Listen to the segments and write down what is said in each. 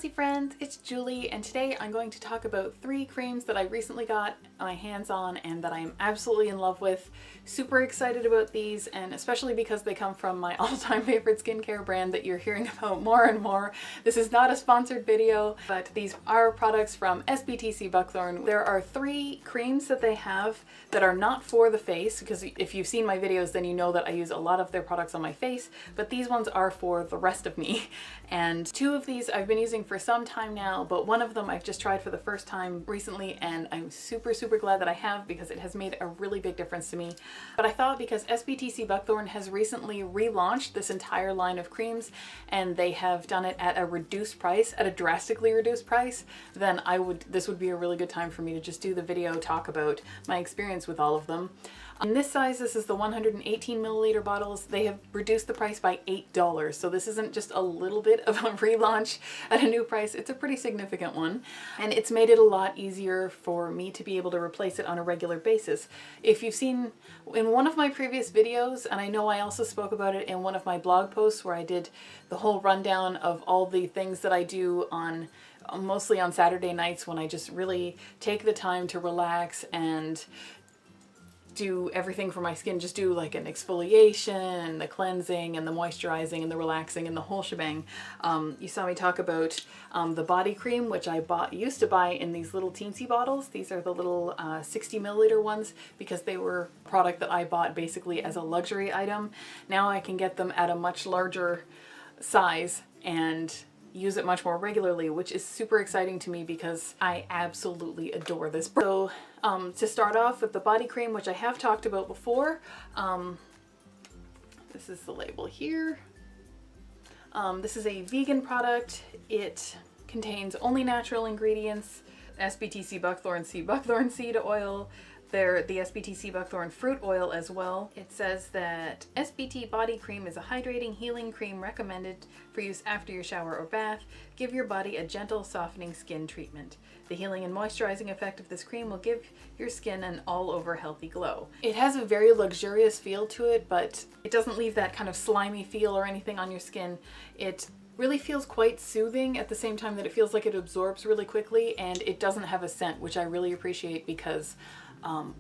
Rosy friends, it's Julie, and today I'm going to talk about 3 creams that I recently got my hands on and that I'm absolutely in love with. Super excited about these, and especially because they come from my all-time favorite skincare brand that you're hearing about more and more. This is not a sponsored video, but these are products from SBT Seabuckthorn. There are 3 creams that they have that are not for the face, because if you've seen my videos then you know that I use a lot of their products on my face, but these ones are for the rest of me. And 2 of these I've been using for some time now, but one of them I've just tried for the first time recently, and I'm super glad that I have because it has made a really big difference to me. But I thought because SBT Seabuckthorn has recently relaunched this entire line of creams and they have done it at a reduced price, at a drastically reduced price, then this would be a really good time for me to just do the video, talk about my experience with all of them. In this size, this is the 118 milliliter bottles. They have reduced the price by $8. So this isn't just a little bit of a relaunch at a new price. It's a pretty significant one. And it's made it a lot easier for me to be able to replace it on a regular basis. If you've seen in one of my previous videos, and I know I also spoke about it in one of my blog posts where I did the whole rundown of all the things that I do on mostly on Saturday nights when I just really take the time to relax and do everything for my skin, just do like an exfoliation, the cleansing and the moisturizing and the relaxing and the whole shebang. You saw me talk about the body cream, which I used to buy in these little teensy bottles. These are the little 60 milliliter ones because they were a product that I bought basically as a luxury item. Now I can get them at a much larger size and use it much more regularly, which is super exciting to me because I absolutely adore this brand. So to start off with the body cream, which I have talked about before, this is the label here. This is a vegan product. It contains only natural ingredients, SBT Seabuckthorn seed oil, the SBT Seabuckthorn fruit oil as well. It says that SBT body cream is a hydrating, healing cream recommended for use after your shower or bath. Give your body a gentle, softening skin treatment. The healing and moisturizing effect of this cream will give your skin an all-over healthy glow. It has a very luxurious feel to it, but it doesn't leave that kind of slimy feel or anything on your skin. It really feels quite soothing at the same time that it feels like it absorbs really quickly, and it doesn't have a scent, which I really appreciate because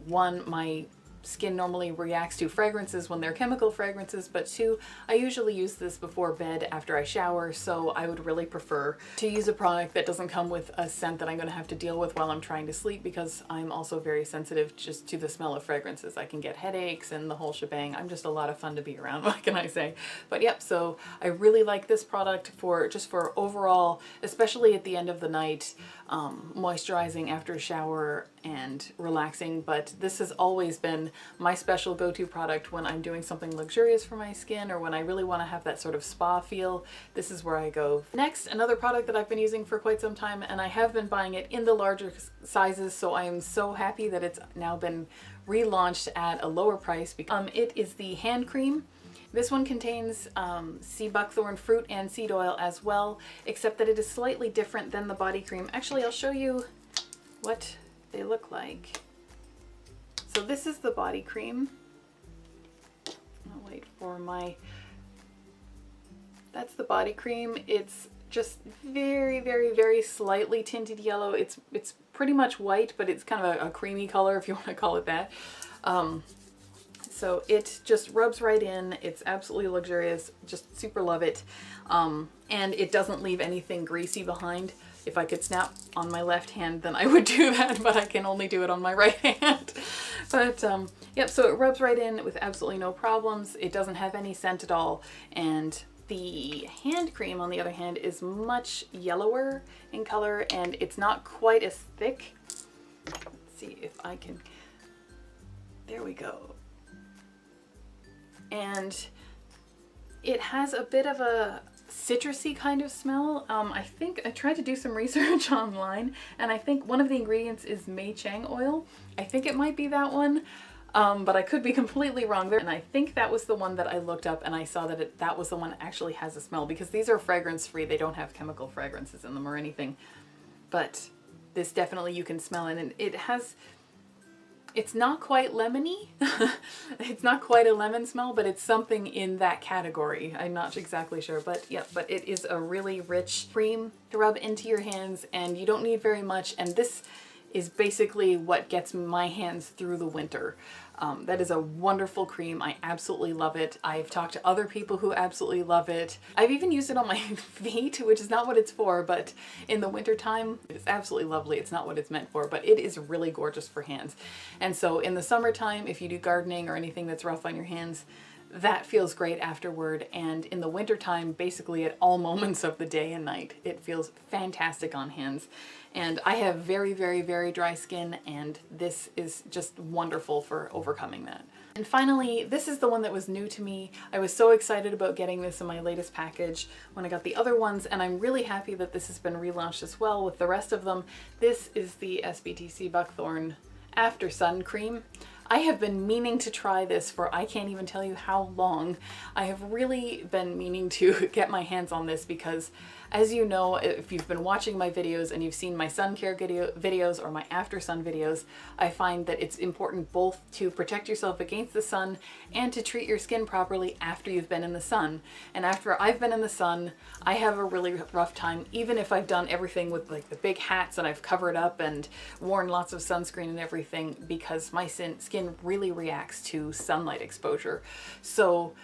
one, my skin normally reacts to fragrances when they're chemical fragrances, but 2, I usually use this before bed after I shower, so I would really prefer to use a product that doesn't come with a scent that I'm going to have to deal with while I'm trying to sleep, because I'm also very sensitive just to the smell of fragrances. I can get headaches and the whole shebang. I'm just a lot of fun to be around, what can I say? But yep, so I really like this product for overall, especially at the end of the night, moisturizing after a shower and relaxing. But this has always been my special go-to product when I'm doing something luxurious for my skin or when I really want to have that sort of spa feel. This is where I go. Next, another product that I've been using for quite some time, and I have been buying it in the larger sizes, so I am so happy that it's now been relaunched at a lower price. It is the hand cream. This one contains Seabuckthorn fruit and seed oil as well, except that it is slightly different than the body cream. Actually, I'll show you what they look like. So this is the body cream. I'll wait for that's the body cream. It's just very slightly tinted yellow. It's pretty much white, but it's kind of a creamy color, if you want to call it that. So it just rubs right in. It's absolutely luxurious. Just super love it. And it doesn't leave anything greasy behind. If I could snap on my left hand, then I would do that, but I can only do it on my right hand. But yep, so it rubs right in with absolutely no problems. It doesn't have any scent at all. And the hand cream, on the other hand, is much yellower in color, and it's not quite as thick. Let's see if I can, there we go. And it has a bit of a citrusy kind of smell. I think I tried to do some research online, and I think one of the ingredients is Mei Chang oil. I think it might be that one, but I could be completely wrong there. And I think that was the one that I looked up, and I saw that that was the one that actually has a smell, because these are fragrance free. They don't have chemical fragrances in them or anything, but this definitely you can smell it, and it has It's not quite lemony. It's not quite a lemon smell, but it's something in that category. I'm not exactly sure, but yeah, but it is a really rich cream to rub into your hands, and you don't need very much. And this is basically what gets my hands through the winter. That is a wonderful cream. I absolutely love it. I've talked to other people who absolutely love it. I've even used it on my feet, which is not what it's for, but in the winter time, it's absolutely lovely. It's not what it's meant for, but it is really gorgeous for hands. And so in the summertime, if you do gardening or anything that's rough on your hands, that feels great afterward. And in the wintertime, basically at all moments of the day and night, it feels fantastic on hands. And I have very, very, very dry skin, and this is just wonderful for overcoming that. And finally, this is the one that was new to me. I was so excited about getting this in my latest package when I got the other ones, and I'm really happy that this has been relaunched as well with the rest of them. This is the SBT Seabuckthorn After Sun Cream. I have been meaning to try this for I can't even tell you how long. I have really been meaning to get my hands on this because, as you know, if you've been watching my videos and you've seen my sun care videos or my after sun videos, I find that it's important both to protect yourself against the sun and to treat your skin properly after you've been in the sun. And after I've been in the sun, I have a really rough time, even if I've done everything with like the big hats and I've covered up and worn lots of sunscreen and everything, because my skin really reacts to sunlight exposure. So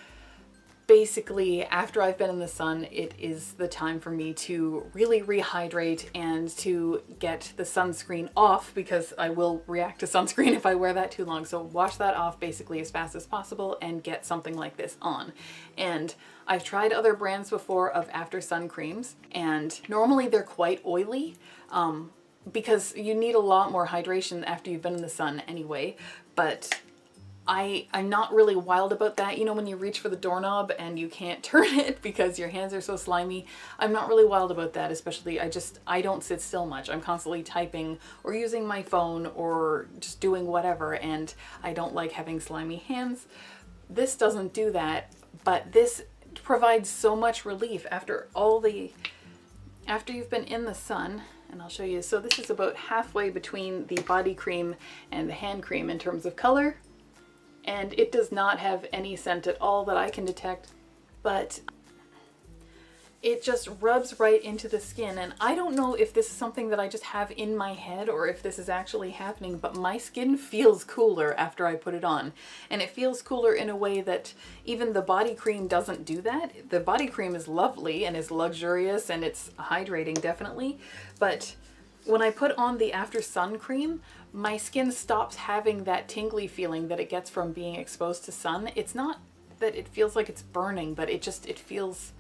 basically, after I've been in the sun, it is the time for me to really rehydrate and to get the sunscreen off, because I will react to sunscreen if I wear that too long. So wash that off basically as fast as possible and get something like this on. And I've tried other brands before of after sun creams, and normally they're quite oily because you need a lot more hydration after you've been in the sun anyway. But I'm not really wild about that. You know, when you reach for the doorknob and you can't turn it because your hands are so slimy, I'm not really wild about that, especially I don't sit still much. I'm constantly typing or using my phone or just doing whatever, and I don't like having slimy hands. This doesn't do that, but this provides so much relief after you've been in the sun. And I'll show you. So this is about halfway between the body cream and the hand cream in terms of color. And it does not have any scent at all that I can detect, but it just rubs right into the skin. And I don't know if this is something that I just have in my head or if this is actually happening, but my skin feels cooler after I put it on. And it feels cooler in a way that even the body cream doesn't do that. The body cream is lovely and is luxurious and it's hydrating, definitely. But when I put on the after sun cream, my skin stops having that tingly feeling that it gets from being exposed to sun. It's not that it feels like it's burning, but it feels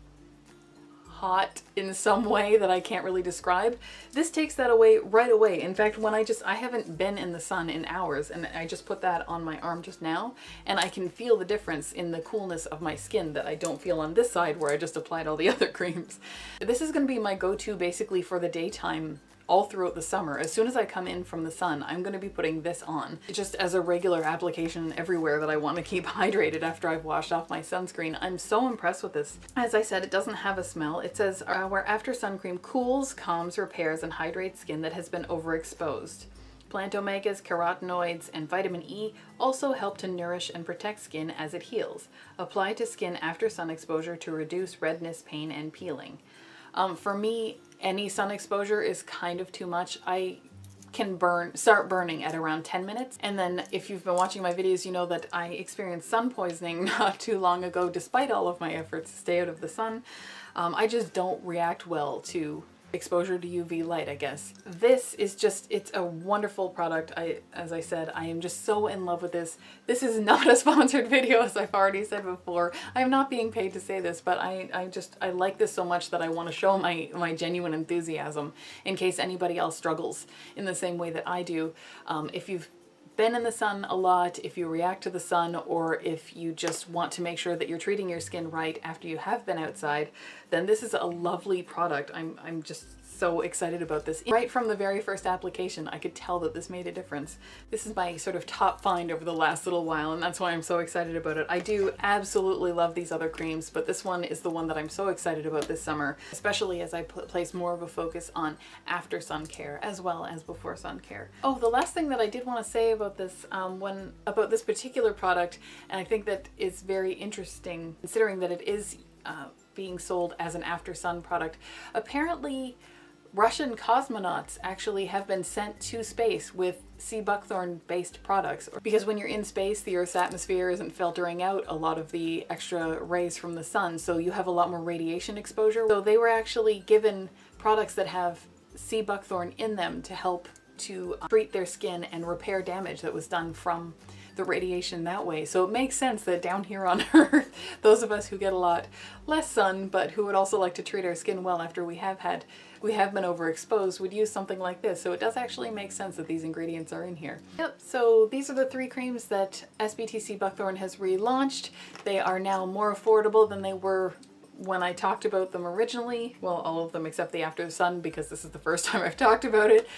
hot in some way that I can't really describe. This takes that away right away. In fact, when I haven't been in the sun in hours, and I just put that on my arm just now, and I can feel the difference in the coolness of my skin that I don't feel on this side where I just applied all the other creams. This is going to be my go-to basically for the daytime all throughout the summer. As soon as I come in from the sun, I'm going to be putting this on just as a regular application everywhere that I want to keep hydrated after I've washed off my sunscreen. I'm so impressed with this. As I said, it doesn't have a smell. It says our after sun cream cools, calms, repairs, and hydrates skin that has been overexposed. Plant omegas, carotenoids, and vitamin E also help to nourish and protect skin as it heals. Apply to skin after sun exposure to reduce redness, pain, and peeling. For me, any sun exposure is kind of too much. I can start burning at around 10 minutes. And then if you've been watching my videos, you know that I experienced sun poisoning not too long ago, despite all of my efforts to stay out of the sun. I just don't react well to exposure to UV light, I guess. This is just, it's a wonderful product. As I said, I am just so in love with this. This is not a sponsored video, as I've already said before. I'm not being paid to say this, but I like this so much that I want to show my genuine enthusiasm in case anybody else struggles in the same way that I do. If you've been in the sun a lot, if you react to the sun, or if you just want to make sure that you're treating your skin right after you have been outside, then this is a lovely product. I'm just so excited about this. Right from the very first application, I could tell that this made a difference. This is my sort of top find over the last little while, and that's why I'm so excited about it. I do absolutely love these other creams, but this one is the one that I'm so excited about this summer, especially as I place more of a focus on after sun care as well as before sun care. Oh, the last thing that I did want to say about this, about this particular product, and I think that is very interesting considering that it is being sold as an after sun product. Apparently, Russian cosmonauts actually have been sent to space with Seabuckthorn based products, because when you're in space, the Earth's atmosphere isn't filtering out a lot of the extra rays from the sun, so you have a lot more radiation exposure. So they were actually given products that have Seabuckthorn in them to help to treat their skin and repair damage that was done from the radiation that way. So it makes sense that down here on Earth, those of us who get a lot less sun but who would also like to treat our skin well after we have been overexposed would use something like this. So it does actually make sense that these ingredients are in here. Yep, so these are the 3 creams that SBT Seabuckthorn has relaunched. They are now more affordable than they were when I talked about them originally. Well, all of them except the After the Sun, because this is the first time I've talked about it.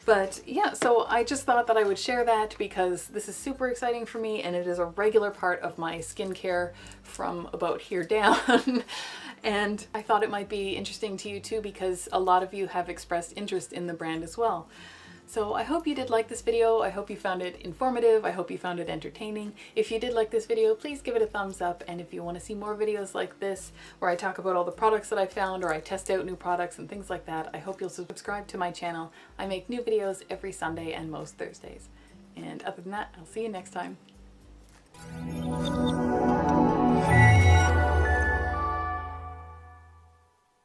But yeah, so I just thought that I would share that because this is super exciting for me and it is a regular part of my skincare from about here down. And I thought it might be interesting to you too, because a lot of you have expressed interest in the brand as well. So I hope you did like this video. I hope you found it informative. I hope you found it entertaining. If you did like this video, please give it a thumbs up. And if you want to see more videos like this, where I talk about all the products that I found or I test out new products and things like that, I hope you'll subscribe to my channel. I make new videos every Sunday and most Thursdays. And other than that, I'll see you next time.